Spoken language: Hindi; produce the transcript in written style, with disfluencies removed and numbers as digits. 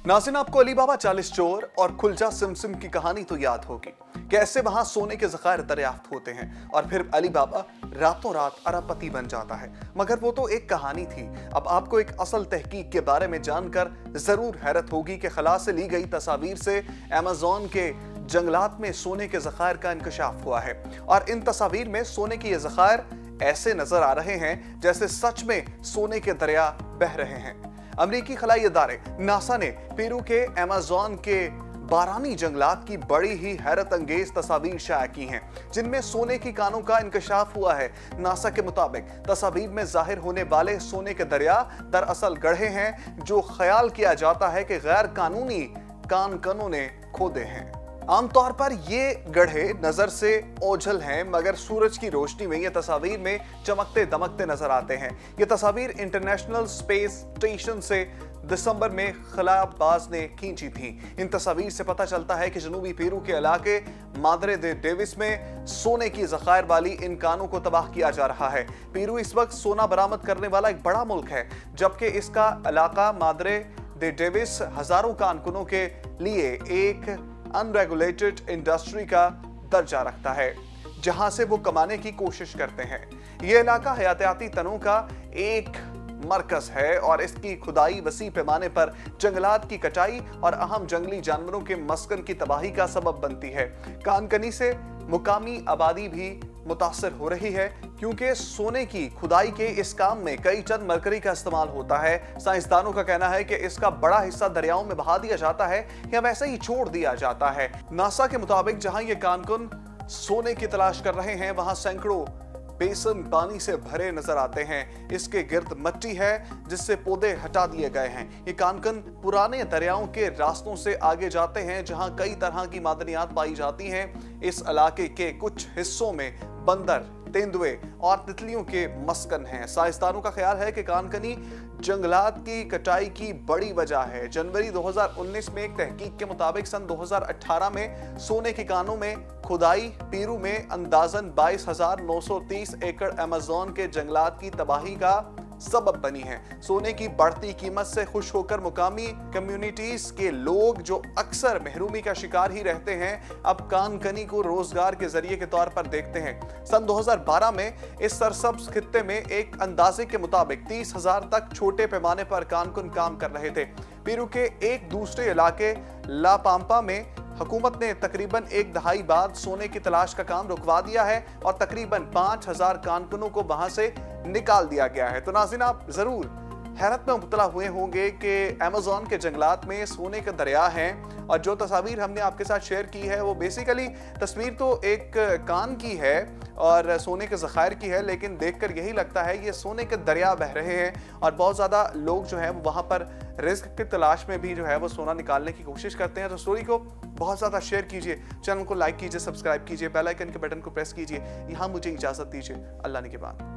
नाज़रीन, आपको अली बाबा 40 चोर और खुलजा सिमसिम की कहानी तो याद होगी। कैसे वहां सोने के ज़खायर दरियाफ्त होते हैं और फिर अली बाबा रातों रात अरबपति बन जाता है। मगर वो तो एक कहानी थी। अब आपको एक असल तहकीक के बारे में जानकर जरूर हैरत होगी कि खला से ली गई तस्वीर से अमेज़न के जंगलात में सोने के ज़खायर का इंकशाफ हुआ है और इन तस्वीर में सोने के ये ज़खायर ऐसे नजर आ रहे हैं जैसे सच में सोने के दरिया बह रहे हैं। अमेरिकी खलाई इदारे नासा ने पेरू के अमेज़न के बारानी जंगलात की बड़ी ही हैरत अंगेज तस्वीर शाया की हैं, जिनमें सोने की कानों का इंकशाफ हुआ है। नासा के मुताबिक तस्वीर में जाहिर होने वाले सोने के दरिया दरअसल गड्ढे हैं जो ख्याल किया जाता है कि गैर कानूनी कानकनों ने खोदे हैं। आमतौर पर ये गड्ढे नजर से ओझल हैं, मगर सूरज की रोशनी में ये तस्वीर में चमकते दमकते नजर आते हैं। ये तस्वीर इंटरनेशनल स्पेस स्टेशन से दिसंबर में खलाबाज ने खींची थी। इन तस्वीर से पता चलता है कि जनूबी पेरू के इलाके मादरे दे डेविस में सोने की ज़खायर वाली इन कानों को तबाह किया जा रहा है। पेरू इस वक्त सोना बरामद करने वाला एक बड़ा मुल्क है, जबकि इसका इलाका मादरे दे डेविस हजारों कानकुनों के लिए एक अनरेगुलेटेड इंडस्ट्री का दर्जा रखता है, जहां से वो कमाने की कोशिश करते हैं। यह इलाका हयातियाती तनों का एक मरकज है और इसकी खुदाई वसी पैमाने पर जंगलात की कटाई और अहम जंगली जानवरों के मस्कन की तबाही का सबब बनती है। कानकनी से मुकामी आबादी भी मुतासर हो रही है, क्योंकि सोने की खुदाई के इस काम में कई टन मरकरी का इस्तेमाल होता है। साइंसदानों का कहना है कि इसका बड़ा हिस्सा दरियाओं में बहा दिया जाता है या वैसे ही छोड़ दिया जाता है। नासा के मुताबिक जहां ये कानकुन सोने की तलाश कर रहे हैं, वहां सैकड़ों बेसन पानी से भरे नजर आते हैं। इसके गिर्द मिट्टी है जिससे पौधे हटा दिए गए हैं। ये कानकन पुराने दरियाओं के रास्तों से आगे जाते हैं, जहां कई तरह की मादनियात पाई जाती हैं। इस इलाके के कुछ हिस्सों में बंदर, तेंदुए और तितलियों के मस्कन हैं। साइंसदानों का ख्याल है कि कानकनी जंगलात की कटाई की बड़ी वजह है। जनवरी 2019 में एक तहकीक के मुताबिक सन 2018 में सोने की कानों में खुदाई पेरू में अंदाजन 22,930 एकड़ अमेज़न के जंगलात की तबाही का सबब बनी है। सोने की बढ़ती कीमत से खुश होकर मुकामी कम्युनिटीज के लोग, जो अक्सर महरूमी का शिकार ही रहते हैं, अब कानकनी को रोजगार के जरिए के तौर पर देखते हैं। सन 2012 में इस सरसब्ज खित्ते में एक अंदाजे के मुताबिक 30,000 तक छोटे पैमाने पर कानकुन काम कर रहे थे। पेरू के एक दूसरे इलाके ला पाम्पा में हुकूमत ने तकरीबन एक दहाई बाद सोने की तलाश का काम रुकवा दिया है और तकरीबन 5,000 कानकुनों को वहां से निकाल दिया गया है। तो नाज़रीन, आप जरूर हैरत में मुब्तला हुए होंगे कि अमेज़न के जंगलात में सोने के दरिया हैं और जो तस्वीर हमने आपके साथ शेयर की है वो बेसिकली तस्वीर तो एक कान की है और सोने के ज़खायर की है, लेकिन देखकर यही लगता है ये सोने के दरिया बह रहे हैं और बहुत ज़्यादा लोग जो है वो वहाँ पर रिस्क की तलाश में भी जो है वो सोना निकालने की कोशिश करते हैं। तो स्टोरी को बहुत ज़्यादा शेयर कीजिए, चैनल को लाइक कीजिए, सब्सक्राइब कीजिए, बेल आइकन के बटन को प्रेस कीजिए। यहाँ मुझे इजाज़त दीजिए। अल्लाह ने के बाद।